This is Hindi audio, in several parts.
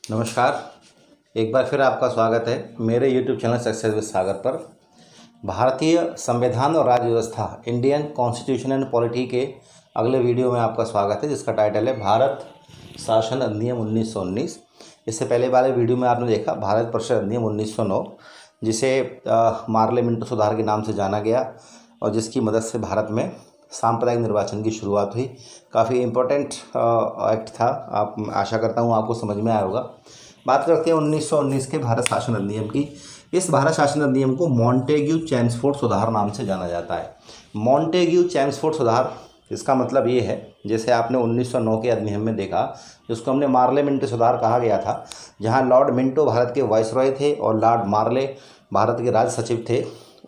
नमस्कार। एक बार फिर आपका स्वागत है मेरे YouTube चैनल सक्सेस विद सागर पर। भारतीय संविधान और राज्य व्यवस्था इंडियन कॉन्स्टिट्यूशन एंड पॉलिटी के अगले वीडियो में आपका स्वागत है, जिसका टाइटल है भारत शासन अधिनियम 1919। इससे पहले वाले वीडियो में आपने देखा भारत परिषद अधिनियम 1909, जिसे मार्ले मिंटो सुधार के नाम से जाना गया और जिसकी मदद से भारत में सांप्रदायिक निर्वाचन की शुरुआत हुई। काफ़ी इम्पोर्टेंट एक्ट था। आप आशा करता हूँ आपको समझ में आया होगा। बात करते हैं 1919 के भारत शासन अधिनियम की। इस भारत शासन अधिनियम को मॉन्टेग्यू चैम्सफोर्ड सुधार नाम से जाना जाता है। मॉन्टेग्यू चैम्सफोर्ड सुधार, इसका मतलब ये है, जैसे आपने 1909 के अधिनियम में देखा, जिसको हमने मार्ले मिंटो सुधार कहा गया था, जहाँ लॉर्ड मिंटो भारत के वाइसरॉय थे और लॉर्ड मार्ले भारत के राज सचिव थे।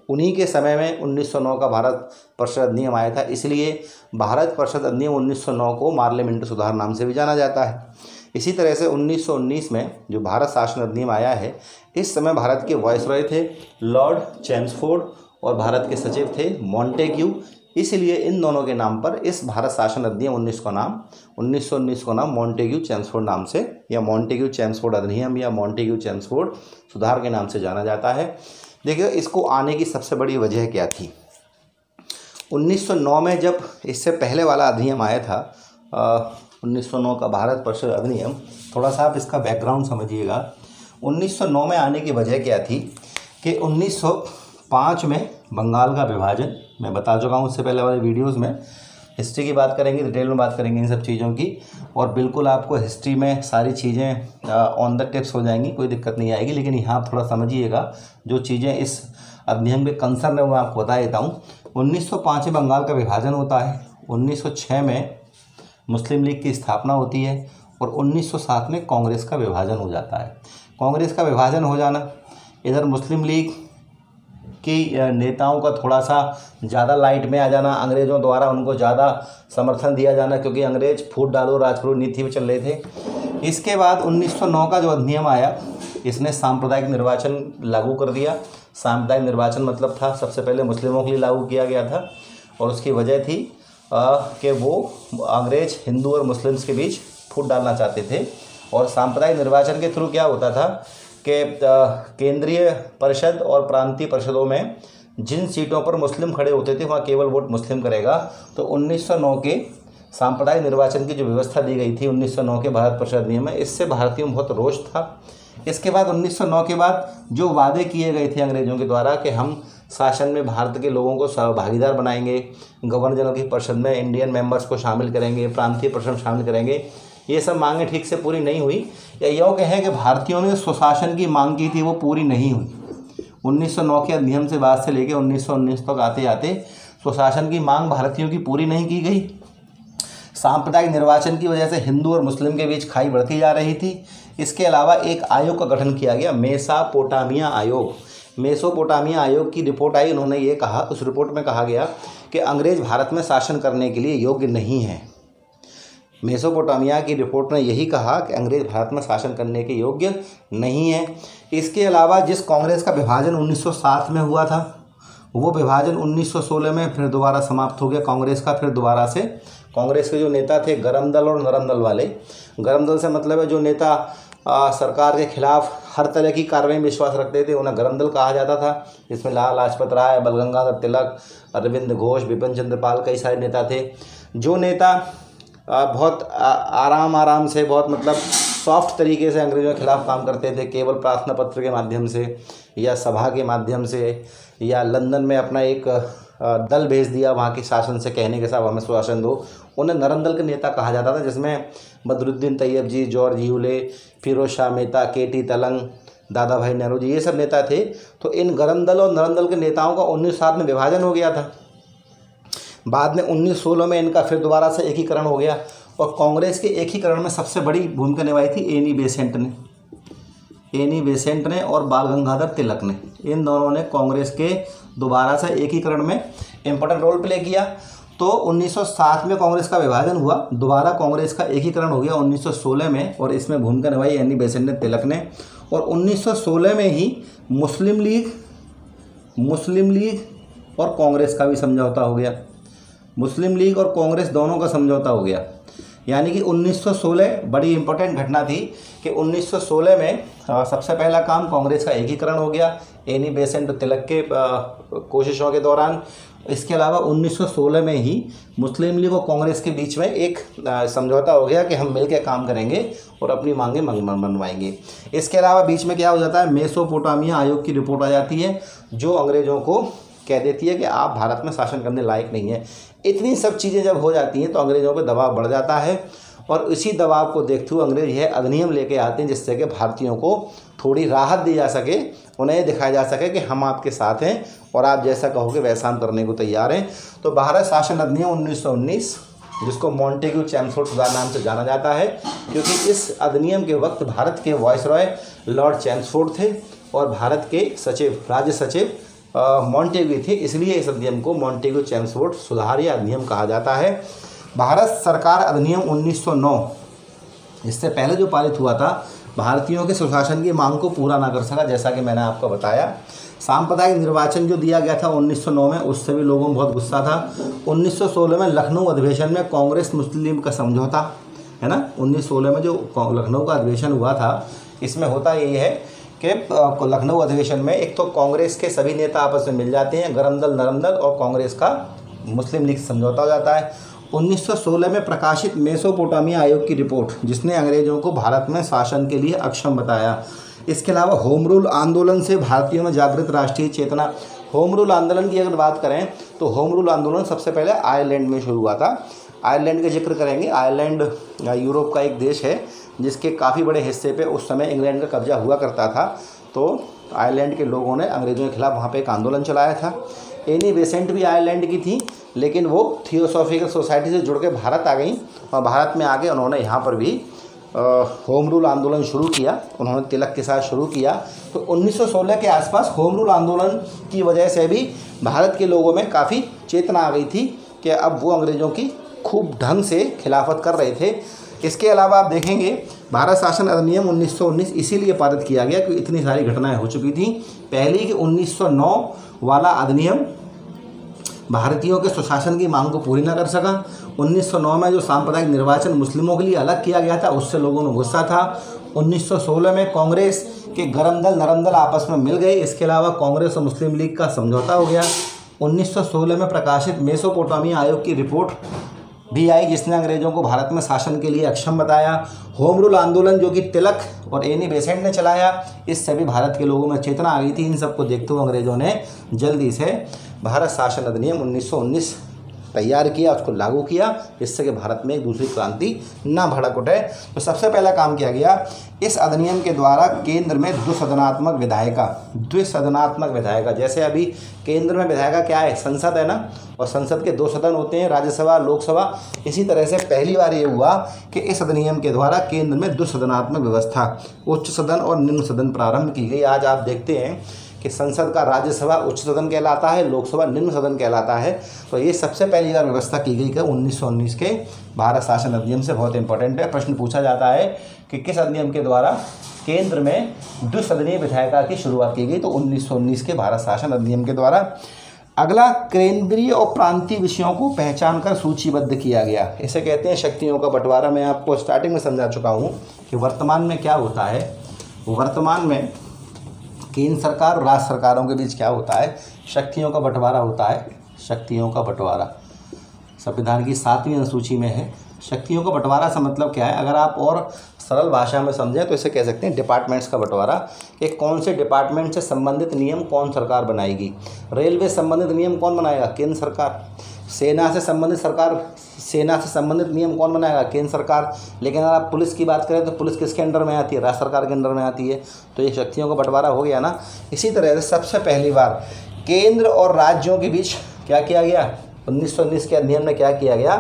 उन्हीं के समय में 1909 का भारत परिषद अधिनियम आया था, इसलिए भारत परिषद अधिनियम 1909 को मार्ले मिंटो सुधार नाम से भी जाना जाता है। इसी तरह से 1919 में जो भारत शासन अधिनियम आया है, इस समय भारत के वाइसरॉय थे लॉर्ड चैम्सफोर्ड और भारत के सचिव थे मॉन्टेग्यू। इसलिए इन दोनों के नाम पर इस भारत शासन अधिनियम 1919 को नाम मॉन्टेग्यू चैम्सफोर्ड नाम से, या मॉन्टेग्यू चैम्सफोर्ड अधिनियम या मॉन्टेग्यू चैम्सफोर्ड सुधार के नाम से जाना जाता है। देखिए, इसको आने की सबसे बड़ी वजह क्या थी। 1909 में जब इससे पहले वाला अधिनियम आया था, 1909 का भारत परिषद अधिनियम, थोड़ा सा आप इसका बैकग्राउंड समझिएगा। 1909 में आने की वजह क्या थी कि 1905 में बंगाल का विभाजन, मैं बता चुका हूँ उससे पहले वाले वीडियोज़ में। हिस्ट्री की बात करेंगे, डिटेल में बात करेंगे इन सब चीज़ों की, और बिल्कुल आपको हिस्ट्री में सारी चीज़ें ऑन द टिप्स हो जाएंगी, कोई दिक्कत नहीं आएगी। लेकिन यहाँ थोड़ा समझिएगा, जो चीज़ें इस अधिनियम के कंसर्न है वो मैं आपको बता देता हूँ। 1905 में बंगाल का विभाजन होता है, 1906 में मुस्लिम लीग की स्थापना होती है और 1907 में कांग्रेस का विभाजन हो जाता है। कांग्रेस का विभाजन हो जाना, इधर मुस्लिम लीग कि नेताओं का थोड़ा सा ज़्यादा लाइट में आ जाना, अंग्रेज़ों द्वारा उनको ज़्यादा समर्थन दिया जाना, क्योंकि अंग्रेज फूट डालो राजपुरो नीति में चल रहे थे। इसके बाद 1909 का जो अधिनियम आया, इसने सांप्रदायिक निर्वाचन लागू कर दिया। सांप्रदायिक निर्वाचन मतलब था, सबसे पहले मुस्लिमों के लिए लागू किया गया था, और उसकी वजह थी कि वो अंग्रेज हिंदू और मुस्लिम्स के बीच फूट डालना चाहते थे। और सांप्रदायिक निर्वाचन के थ्रू क्या होता था कि केंद्रीय परिषद और प्रांतीय परिषदों में जिन सीटों पर मुस्लिम खड़े होते थे, वहाँ केवल वोट मुस्लिम करेगा। तो 1909 के सांप्रदायिक निर्वाचन की जो व्यवस्था दी गई थी 1909 के भारत परिषद अधिनियम में, इससे भारतीयों में बहुत रोष था। इसके बाद 1909 के बाद जो वादे किए गए थे अंग्रेजों के द्वारा कि हम शासन में भारत के लोगों को भागीदार बनाएंगे, गवर्नर जनरल की परिषद में इंडियन मेंबर्स को शामिल करेंगे, प्रांतीय परिषद शामिल करेंगे, ये सब मांगें ठीक से पूरी नहीं हुई, या यूँ कहें कि भारतीयों ने स्वशासन की मांग की थी वो पूरी नहीं हुई। 1909 के अधिनियम से बाद से लेकर 1919 तक आते आते स्वशासन की मांग भारतीयों की पूरी नहीं की गई। सांप्रदायिक निर्वाचन की वजह से हिंदू और मुस्लिम के बीच खाई बढ़ती जा रही थी। इसके अलावा एक आयोग का गठन किया गया, मेसोपोटामिया आयोग। मेसोपोटामिया आयोग की रिपोर्ट आई, उन्होंने ये कहा, उस रिपोर्ट में कहा गया कि अंग्रेज भारत में शासन करने के लिए योग्य नहीं है। मेसोपोटामिया की रिपोर्ट ने यही कहा कि अंग्रेज भारत में शासन करने के योग्य नहीं है। इसके अलावा जिस कांग्रेस का विभाजन 1907 में हुआ था, वो विभाजन 1916 में फिर दोबारा समाप्त हो गया कांग्रेस का। फिर दोबारा से कांग्रेस के जो नेता थे गरम दल और नरम दल वाले, गरम दल से मतलब है जो नेता सरकार के खिलाफ हर तरह की कार्रवाई में विश्वास रखते थे, उन्हें गरम दल कहा जाता था। इसमें लाला लाजपत राय, बल गंगाधर तिलक, अरविंद घोष, बिपिन चंद्र पाल, कई सारे नेता थे। जो नेता बहुत आराम से, बहुत मतलब सॉफ्ट तरीके से अंग्रेजों के खिलाफ काम करते थे, केवल प्रार्थना पत्र के माध्यम से या सभा के माध्यम से, या लंदन में अपना एक दल भेज दिया वहाँ के शासन से कहने के साथ हमें शासन दो, उन्हें नरम दल के नेता कहा जाता था, जिसमें बदरुद्दीन तैयब जी, जॉर्ज ह्यूले, फिरोज शाह मेहता, केटी तलंग, दादा भाई नेहरू जी, ये सब नेता थे। तो इन गरम दल और नरम दल के नेताओं का 1907 में विभाजन हो गया था। बाद में 1916 में इनका फिर दोबारा से एकीकरण हो गया, और कांग्रेस के एकीकरण में सबसे बड़ी भूमिका निभाई थी एनी बेसेंट ने और बाल गंगाधर तिलक ने। इन दोनों ने कांग्रेस के दोबारा से एकीकरण में इम्पोर्टेंट रोल प्ले किया। तो 1907 में कांग्रेस का विभाजन हुआ, दोबारा कांग्रेस का एकीकरण हो गया 1916 में, और इसमें भूमिका निभाई एनी बेसेंट ने, तिलक ने। और 1916 में ही मुस्लिम लीग और कांग्रेस का भी समझौता हो गया। मुस्लिम लीग और कांग्रेस दोनों का समझौता हो गया। यानी कि 1916 बड़ी इंपॉर्टेंट घटना थी कि 1916 में सबसे पहला काम कांग्रेस का एकीकरण हो गया एनी बेसेंट तिलक के कोशिशों के दौरान। इसके अलावा 1916 में ही मुस्लिम लीग और कांग्रेस के बीच में एक समझौता हो गया कि हम मिलकर काम करेंगे और अपनी मांगें मनवाएंगे। इसके अलावा बीच में क्या हो जाता है, मेसोपोटामिया आयोग की रिपोर्ट आ जाती है जो अंग्रेज़ों को कह देती है कि आप भारत में शासन करने लायक नहीं है। इतनी सब चीज़ें जब हो जाती हैं तो अंग्रेज़ों पर दबाव बढ़ जाता है और इसी दबाव को देखते हुए अंग्रेज यह अधिनियम लेके आते हैं जिससे कि भारतीयों को थोड़ी राहत दी जा सके, उन्हें ये दिखाया जा सके कि हम आपके साथ हैं और आप जैसा कहोगे वैसा हम करने को तैयार हैं। तो भारत शासन अधिनियम 1919 जिसको मॉन्टेग्यू चैम्सफोर्ड सुधार नाम से जाना जाता है क्योंकि इस अधिनियम के वक्त भारत के वायसरॉय लॉर्ड चैम्सफोर्ड थे और भारत के सचिव राज्य सचिव मॉन्टेग्यू थे, इसलिए इस अधिनियम को मॉन्टेग्यू चैम्सफोर्ड सुधार या अधिनियम कहा जाता है। भारत सरकार अधिनियम 1909 इससे पहले जो पारित हुआ था भारतीयों के सुशासन की मांग को पूरा ना कर सका, जैसा कि मैंने आपको बताया। सांप्रदायिक निर्वाचन जो दिया गया था 1909 में उससे भी लोगों में बहुत गुस्सा था। 1916 में लखनऊ अधिवेशन में कांग्रेस मुस्लिम लीग का समझौता है ना, 1916 में जो लखनऊ का अधिवेशन हुआ था इसमें होता यही है कि लखनऊ अधिवेशन में एक तो कांग्रेस के सभी नेता आपस में मिल जाते हैं, गरम दल नरम दल, और कांग्रेस का मुस्लिम लीग समझौता हो जाता है। 1916 में प्रकाशित मेसोपोटामिया आयोग की रिपोर्ट जिसने अंग्रेजों को भारत में शासन के लिए अक्षम बताया। इसके अलावा होम रूल आंदोलन से भारतीयों में जागृत राष्ट्रीय चेतना। होम रूल आंदोलन की अगर बात करें तो होम रूल आंदोलन सबसे पहले आयरलैंड में शुरू हुआ था। आयरलैंड का जिक्र करेंगे। आयरलैंड यूरोप का एक देश है जिसके काफ़ी बड़े हिस्से पे उस समय इंग्लैंड का कब्जा हुआ करता था। तो आयरलैंड के लोगों ने अंग्रेज़ों के खिलाफ वहाँ पे एक आंदोलन चलाया था। एनी बेसेंट भी आयरलैंड की थी लेकिन वो थियोसॉफिकल सोसाइटी से जुड़ के भारत आ गई और भारत में आके उन्होंने यहाँ पर भी होम रूल आंदोलन शुरू किया। उन्होंने तिलक के साथ शुरू किया। तो 1916 के आसपास होम रूल आंदोलन की वजह से भी भारत के लोगों में काफ़ी चेतना आ गई थी कि अब वो अंग्रेज़ों की खूब ढंग से खिलाफत कर रहे थे। इसके अलावा आप देखेंगे भारत शासन अधिनियम 1919 इसीलिए पारित किया गया क्योंकि इतनी सारी घटनाएं हो चुकी थी। पहली कि 1909 वाला अधिनियम भारतीयों के सुशासन की मांग को पूरी न कर सका। 1909 में जो सांप्रदायिक निर्वाचन मुस्लिमों के लिए अलग किया गया था उससे लोगों में गुस्सा था। 1916 में कांग्रेस के गरम दल नरम दल आपस में मिल गए। इसके अलावा कांग्रेस और मुस्लिम लीग का समझौता हो गया। 1916 में प्रकाशित मेसोपोटामिया आयोग की रिपोर्ट भी आई जिसने अंग्रेजों को भारत में शासन के लिए अक्षम बताया। होम रूल आंदोलन जो कि तिलक और एनी बेसेंट ने चलाया, इससे भी भारत के लोगों में चेतना आ गई थी। इन सबको देखते हुए अंग्रेजों ने जल्दी से भारत शासन अधिनियम 1919 तैयार किया, उसको लागू किया, जिससे कि भारत में एक दूसरी क्रांति ना भड़क उठे। तो सबसे पहला काम किया गया, इस अधिनियम के द्वारा केंद्र में द्विसदनात्मक विधायिका, जैसे अभी केंद्र में विधायिका क्या है, संसद है ना, और संसद के दो सदन होते हैं, राज्यसभा लोकसभा। इसी तरह से पहली बार ये हुआ कि इस अधिनियम के द्वारा केंद्र में द्विसदनात्मक व्यवस्था, उच्च सदन और निम्न सदन प्रारंभ की गई। आज आप देखते हैं कि संसद का राज्यसभा उच्च सदन कहलाता है, लोकसभा निम्न सदन कहलाता है। तो ये सबसे पहली बार व्यवस्था की गई कि 1919 के भारत शासन अधिनियम से। बहुत इंपॉर्टेंट है, प्रश्न पूछा जाता है कि किस अधिनियम के द्वारा केंद्र में द्विसदनीय विधायिका की शुरुआत की गई, तो 1919 के भारत शासन अधिनियम के द्वारा। अगला, केंद्रीय और प्रांतीय विषयों को पहचान कर सूचीबद्ध किया गया। इसे कहते हैं शक्तियों का बंटवारा। मैं आपको स्टार्टिंग में समझा चुका हूँ कि वर्तमान में क्या होता है। वर्तमान में केंद्र सरकार और राज्य सरकारों के बीच क्या होता है, शक्तियों का बंटवारा होता है। शक्तियों का बंटवारा संविधान की 7वीं अनुसूची में है। शक्तियों का बंटवारा से मतलब क्या है, अगर आप और सरल भाषा में समझें तो इसे कह सकते हैं डिपार्टमेंट्स का बंटवारा, कि कौन से डिपार्टमेंट से संबंधित नियम कौन सरकार बनाएगी। रेलवे संबंधित नियम कौन बनाएगा, केंद्र सरकार। सेना से संबंधित नियम कौन बनाएगा, केंद्र सरकार। लेकिन अगर आप पुलिस की बात करें तो पुलिस किसके अंडर में आती है, राज्य सरकार के अंडर में आती है। तो ये शक्तियों का बंटवारा हो गया ना। इसी तरह से सबसे पहली बार केंद्र और राज्यों के बीच क्या किया गया, 1919 के अधिनियम में क्या किया गया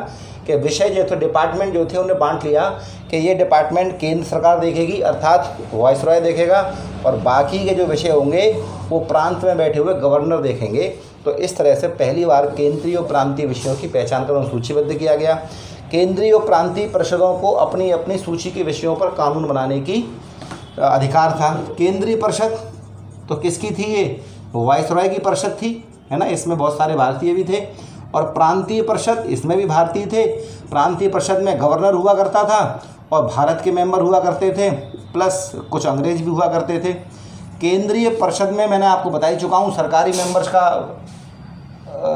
कि विषय जो थे, डिपार्टमेंट जो थे, उन्हें बांट लिया कि ये डिपार्टमेंट केंद्र सरकार देखेगी अर्थात वायसरॉय देखेगा, और बाकी के जो विषय होंगे वो प्रांत में बैठे हुए गवर्नर देखेंगे। तो इस तरह से पहली बार केंद्रीय और प्रांतीय विषयों की पहचान कर सूचीबद्ध किया गया। केंद्रीय और प्रांतीय परिषदों को अपनी अपनी सूची के विषयों पर कानून बनाने की अधिकार था। केंद्रीय परिषद तो किसकी थी, ये वायसरॉय की परिषद थी, है ना, इसमें बहुत सारे भारतीय भी थे। और प्रांतीय परिषद, इसमें भी भारतीय थे। प्रांतीय परिषद में गवर्नर हुआ करता था और भारत के मेंबर हुआ करते थे, प्लस कुछ अंग्रेज भी हुआ करते थे। केंद्रीय परिषद में मैंने आपको बता ही चुका हूँ सरकारी मेंबर्स का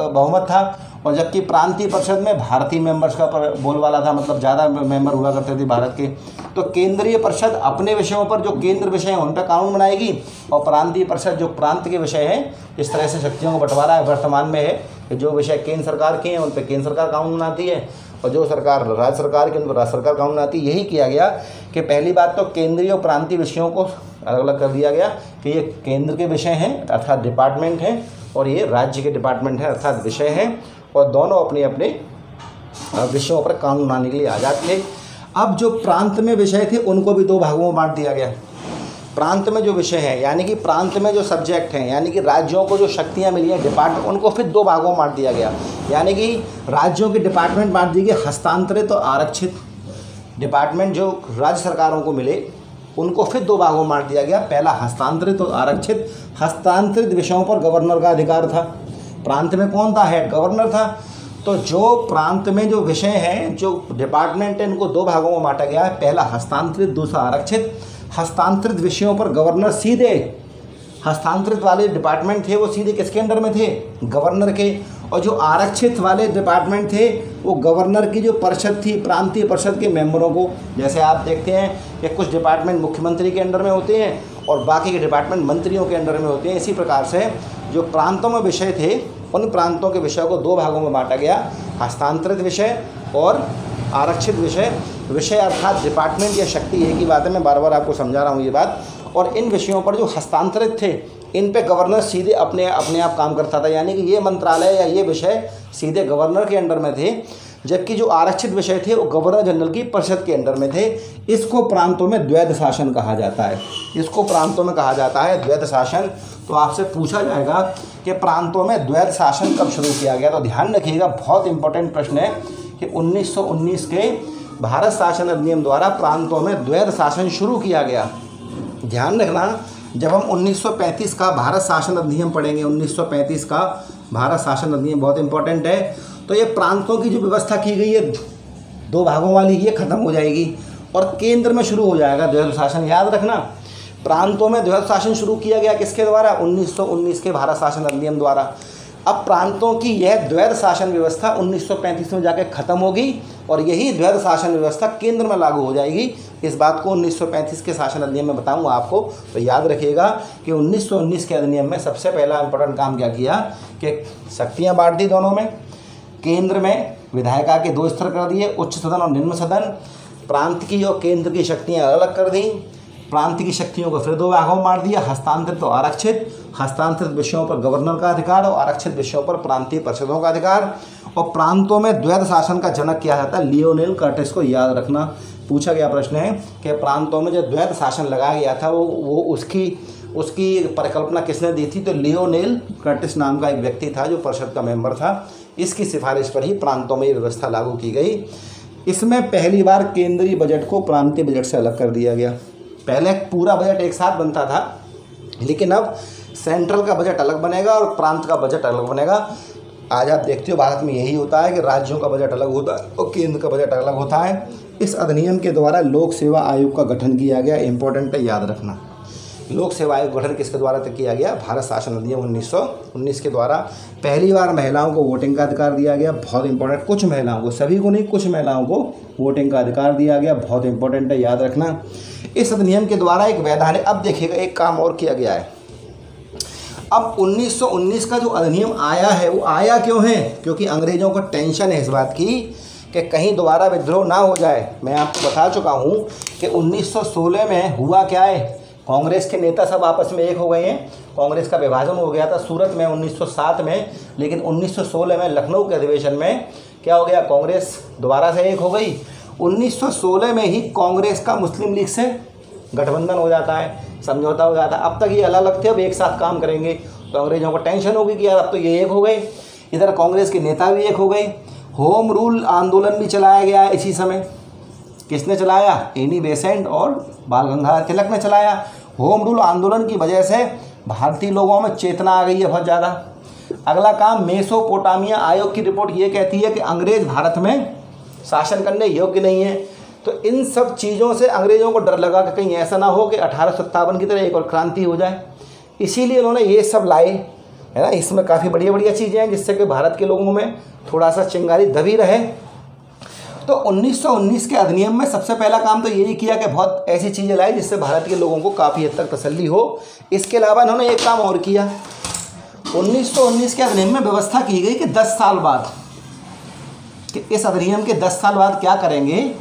बहुमत था, और जबकि प्रांतीय परिषद में भारतीय मेंबर्स का बोलबाला था, मतलब ज़्यादा मेंबर हुआ करते थे भारत के। तो केंद्रीय परिषद अपने विषयों पर, जो केंद्र विषय हैं उन पर कानून बनाएगी, और प्रांतीय परिषद जो प्रांत के विषय हैं, इस तरह से शक्तियों को बंटवारा है वर्तमान में है कि जो विषय केंद्र सरकार के हैं उन पर केंद्र सरकार कानून बनाती है, और जो सरकार राज्य सरकार के उन पर राज्य सरकार कानून बनाती है। यही किया गया कि पहली बात तो केंद्रीय और प्रांतीय विषयों को अलग अलग कर दिया गया कि ये केंद्र के विषय हैं अर्थात डिपार्टमेंट हैं, और ये राज्य के डिपार्टमेंट हैं अर्थात विषय हैं, और दोनों अपने अपने विषयों पर कानून बनाने के लिए आज़ाद थे। अब जो प्रांत में विषय थे उनको भी दो भागों में बांट दिया गया। प्रांत में जो विषय हैं यानी कि प्रांत में जो सब्जेक्ट हैं यानी कि राज्यों को जो शक्तियां मिली हैं डिपार्टमेंट, उनको फिर दो भागों में बांट दिया गया। यानी कि राज्यों के डिपार्टमेंट बांट दिए गए हस्तांतरित और आरक्षित। डिपार्टमेंट जो राज्य सरकारों को मिले उनको फिर दो भागों में बांट दिया गया। पहला हस्तांतरित और आरक्षित। हस्तांतरित विषयों पर गवर्नर का अधिकार था। प्रांत में कौन था? हेड गवर्नर था। तो जो प्रांत में जो विषय हैं, जो डिपार्टमेंट है, इनको दो भागों में बांटा गया है। पहला हस्तांतरित, दूसरा आरक्षित। हस्तांतरित विषयों पर गवर्नर सीधे, हस्तांतरित वाले डिपार्टमेंट थे वो सीधे किसके अंडर में थे? गवर्नर के। और जो आरक्षित वाले डिपार्टमेंट थे वो गवर्नर की जो परिषद थी, प्रांतीय परिषद के मेंबरों को, जैसे आप देखते हैं कि कुछ डिपार्टमेंट मुख्यमंत्री के अंडर में होते हैं और बाकी के डिपार्टमेंट मंत्रियों के अंडर में होते हैं। इसी प्रकार से जो प्रांतों में विषय थे उन प्रांतों के विषय को दो भागों में बांटा गया, हस्तांतरित विषय और आरक्षित विषय। विषय अर्थात डिपार्टमेंट या शक्ति, एक ही बात है, मैं बार बार आपको समझा रहा हूँ ये बात। और इन विषयों पर जो हस्तांतरित थे इन पे गवर्नर सीधे अपने आप काम करता था, यानी कि ये मंत्रालय या ये विषय सीधे गवर्नर के अंडर में थे, जबकि जो आरक्षित विषय थे वो गवर्नर जनरल की परिषद के अंडर में थे। इसको प्रांतों में द्वैध शासन कहा जाता है। इसको प्रांतों में कहा जाता है द्वैध शासन। तो आपसे पूछा जाएगा कि प्रांतों में द्वैध शासन कब शुरू किया गया, तो ध्यान रखिएगा, बहुत इंपॉर्टेंट प्रश्न है कि 1919 के भारत शासन अधिनियम द्वारा प्रांतों में द्वैध शासन शुरू किया गया। ध्यान रखना, जब हम 1935 का भारत शासन अधिनियम पढ़ेंगे, 1935 का भारत शासन अधिनियम बहुत इंपॉर्टेंट है, तो ये प्रांतों की जो व्यवस्था की गई है दो भागों वाली, ये खत्म हो जाएगी और केंद्र में शुरू हो जाएगा द्वैध शासन। याद रखना, प्रांतों में द्वैध शासन शुरू किया गया किसके द्वारा? 1919 के भारत शासन अधिनियम द्वारा। अब प्रांतों की यह द्वैध शासन व्यवस्था 1935 में जाकर खत्म होगी और यही द्वैध शासन व्यवस्था केंद्र में लागू हो जाएगी। इस बात को 1935 के शासन अधिनियम में बताऊंगा आपको, तो याद रखिएगा कि 1919 के अधिनियम में सबसे पहला इंपॉर्टेंट काम क्या किया कि शक्तियाँ बांट दी दोनों में। केंद्र में विधायिका के दो स्तर कर दिए, उच्च सदन और निम्न सदन। प्रांत की और केंद्र की शक्तियाँ अलग कर दी। प्रांत की शक्तियों को फिर दो भागों में बांट दिया, हस्तांतरित और आरक्षित। हस्तांतरित विषयों पर गवर्नर का अधिकार और आरक्षित विषयों पर प्रांतीय परिषदों का अधिकार। और प्रांतों में द्वैध शासन का जनक किया जाता है लियोनेल कर्टिस को। याद रखना, पूछा गया प्रश्न है कि प्रांतों में जो द्वैध शासन लगाया गया था वो उसकी परिकल्पना किसने दी थी? तो लियोनेल कर्टिस नाम का एक व्यक्ति था जो परिषद का मेंबर था। इसकी सिफारिश पर ही प्रांतों में ये व्यवस्था लागू की गई। इसमें पहली बार केंद्रीय बजट को प्रांतीय बजट से अलग कर दिया गया। पहले पूरा बजट एक साथ बनता था, लेकिन अब सेंट्रल का बजट अलग बनेगा और प्रांत का बजट अलग बनेगा। आज आप देखते हो भारत में यही होता है कि राज्यों का बजट अलग होता है और केंद्र का बजट अलग होता है। इस अधिनियम के द्वारा लोक सेवा आयोग का गठन किया गया। इंपॉर्टेंट है, याद रखना। लोक सेवा आयोग गठन किसके द्वारा तक किया गया? भारत शासन अधिनियम 1919 के द्वारा। पहली बार महिलाओं को वोटिंग का अधिकार दिया गया। बहुत इंपॉर्टेंट, कुछ महिलाओं को, सभी को नहीं, कुछ महिलाओं को वोटिंग का अधिकार दिया गया। बहुत इंपॉर्टेंट है, याद रखना। इस अधिनियम के द्वारा एक वैधानिक, अब देखिएगा एक काम और किया गया है। अब 1919 का जो अधिनियम आया है वो आया क्यों है? क्योंकि अंग्रेजों को टेंशन है इस बात की कि कहीं दोबारा विद्रोह ना हो जाए। मैं आपको बता चुका हूँ कि 1916 में हुआ क्या है, कांग्रेस के नेता सब आपस में एक हो गए हैं। कांग्रेस का विभाजन हो गया था सूरत में 1907 में, लेकिन 1916 में लखनऊ के अधिवेशन में क्या हो गया? कांग्रेस दोबारा से एक हो गई। 1916 में ही कांग्रेस का मुस्लिम लीग से गठबंधन हो जाता है, समझौता हो जाता है। अब तक ये अलग अलग थे, अब एक साथ काम करेंगे। तो अंग्रेजों को टेंशन होगी कि यार अब तो ये एक हो गए। इधर कांग्रेस के नेता भी एक हो गए। होम रूल आंदोलन भी चलाया गया है इसी समय। किसने चलाया? एनी बेसेंट और बाल गंगाधर तिलक ने चलाया। होम रूल आंदोलन की वजह से भारतीय लोगों में चेतना आ गई है बहुत ज़्यादा। अगला काम, मेसोपोटामिया आयोग की रिपोर्ट ये कहती है कि अंग्रेज भारत में शासन करने योग्य नहीं है। तो इन सब चीज़ों से अंग्रेज़ों को डर लगा कि कहीं ऐसा ना हो कि 1857 की तरह एक और क्रांति हो जाए, इसीलिए उन्होंने ये सब लाए, है ना। इसमें काफ़ी बढ़िया बढ़िया चीज़ें हैं जिससे कि भारत के लोगों में थोड़ा सा चिंगारी दबी रहे। तो 1919 के अधिनियम में सबसे पहला काम तो यही किया कि बहुत ऐसी चीज़ें लाई जिससे भारत के लोगों को काफ़ी हद तक तसल्ली हो। इसके अलावा इन्होंने एक काम और किया, 1919 के अधिनियम में व्यवस्था की गई कि 10 साल बाद, कि इस अधिनियम के 10 साल बाद क्या करेंगे,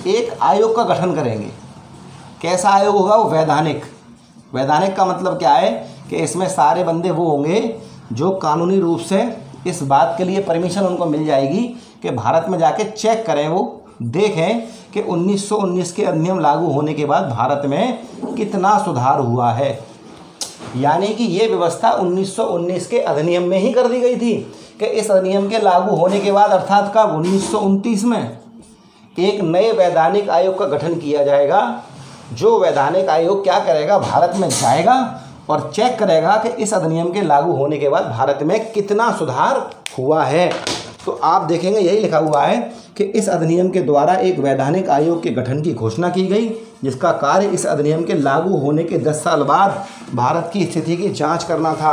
एक आयोग का गठन करेंगे। कैसा आयोग होगा? वो वैधानिक। वैधानिक का मतलब क्या है कि इसमें सारे बंदे वो होंगे जो कानूनी रूप से इस बात के लिए परमिशन उनको मिल जाएगी कि भारत में जाके चेक करें, वो देखें कि 1919 के अधिनियम लागू होने के बाद भारत में कितना सुधार हुआ है। यानी कि ये व्यवस्था 1919 के अधिनियम में ही कर दी गई थी कि इस अधिनियम के लागू होने के बाद अर्थात कब 1929 में एक नए वैधानिक आयोग का गठन किया जाएगा। जो वैधानिक आयोग क्या करेगा, भारत में जाएगा और चेक करेगा कि इस अधिनियम के लागू होने के बाद भारत में कितना सुधार हुआ है। तो आप देखेंगे यही लिखा हुआ है कि इस अधिनियम के द्वारा एक वैधानिक आयोग के गठन की घोषणा की गई, जिसका कार्य इस अधिनियम के लागू होने के 10 साल बाद भारत की स्थिति की जांच करना था।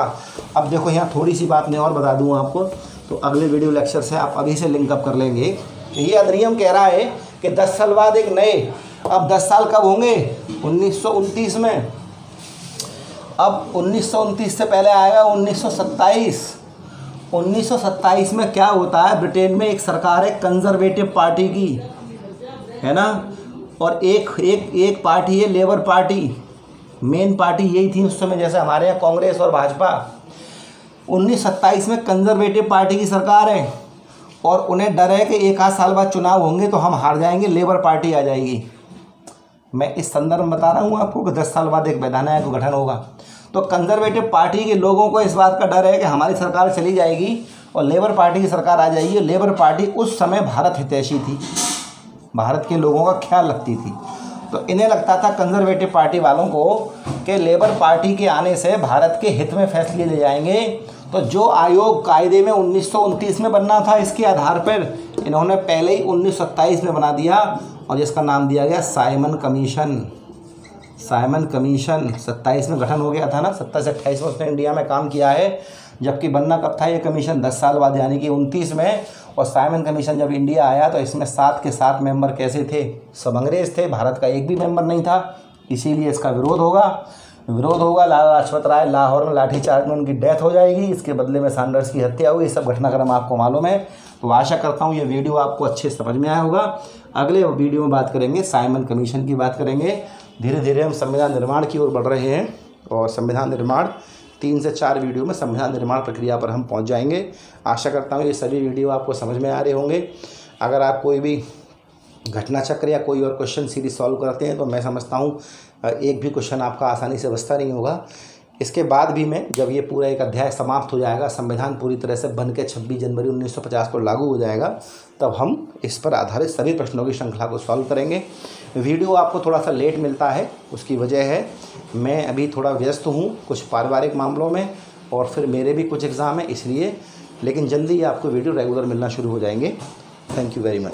अब देखो यहाँ थोड़ी सी बात मैं और बता दूँ आपको, तो अगले वीडियो लेक्चर से आप अभी से लिंकअप कर लेंगे। ये अधिनियम कह रहा है कि 10 साल बाद एक नए, अब 10 साल कब होंगे? 1929 में। अब 1929 से पहले आएगा 1927। 1927 में क्या होता है, ब्रिटेन में एक सरकार है कंजर्वेटिव पार्टी की, है ना, और एक पार्टी है लेबर पार्टी। मेन पार्टी यही थी उस समय, जैसे हमारे यहाँ कांग्रेस और भाजपा। 1927 में कंजर्वेटिव पार्टी की सरकार है और उन्हें डर है कि एक आध साल बाद चुनाव होंगे तो हम हार जाएंगे, लेबर पार्टी आ जाएगी। मैं इस संदर्भ में बता रहा हूँ आपको कि 10 साल बाद एक वैधानिक आयोग का गठन होगा। तो कंजर्वेटिव पार्टी के लोगों को इस बात का डर है कि हमारी सरकार चली जाएगी और लेबर पार्टी की सरकार आ जाएगी। लेबर पार्टी उस समय भारत हितैषी थी, भारत के लोगों का ख्याल रखती थी। तो इन्हें लगता था कंजर्वेटिव पार्टी वालों को कि लेबर पार्टी के आने से भारत के हित में फैसले ले जाएंगे। तो जो आयोग कायदे में 1929 में बनना था, इसके आधार पर इन्होंने पहले ही 1927 में बना दिया और जिसका नाम दिया गया साइमन कमीशन। साइमन कमीशन 27 में गठन हो गया था ना, 27 से 28 में उसने इंडिया में काम किया है। जबकि बनना कब था ये कमीशन? 10 साल बाद, यानी कि 29 में। और साइमन कमीशन जब इंडिया आया तो इसमें 7 के 7 मेंबर कैसे थे? सब अंग्रेज़ थे, भारत का एक भी मेंबर नहीं था। इसीलिए इसका विरोध होगा। लाला लाजपत राय लाहौर में लाठीचार्ज में उनकी डेथ हो जाएगी, इसके बदले में सैंडर्स की हत्या हुई। ये सब घटनाक्रम आपको मालूम है। तो आशा करता हूँ ये वीडियो आपको अच्छे समझ में आया होगा। अगले वीडियो में बात करेंगे, साइमन कमीशन की बात करेंगे। धीरे धीरे हम संविधान निर्माण की ओर बढ़ रहे हैं और संविधान निर्माण 3 से 4 वीडियो में संविधान निर्माण प्रक्रिया पर हम पहुंच जाएंगे। आशा करता हूं ये सभी वीडियो आपको समझ में आ रहे होंगे। अगर आप कोई भी घटना चक्र या कोई और क्वेश्चन सीरीज सॉल्व करते हैं तो मैं समझता हूं एक भी क्वेश्चन आपका आसानी से बचता नहीं होगा। इसके बाद भी मैं, जब ये पूरा एक अध्याय समाप्त हो जाएगा, संविधान पूरी तरह से बन के 26 जनवरी 1950 को लागू हो जाएगा, तब हम इस पर आधारित सभी प्रश्नों की श्रृंखला को सॉल्व करेंगे। वीडियो आपको थोड़ा सा लेट मिलता है, उसकी वजह है मैं अभी थोड़ा व्यस्त हूँ कुछ पारिवारिक मामलों में और फिर मेरे भी कुछ एग्ज़ाम है इसलिए। लेकिन जल्दी ही आपको वीडियो रेगुलर मिलना शुरू हो जाएंगे। Thank you very much.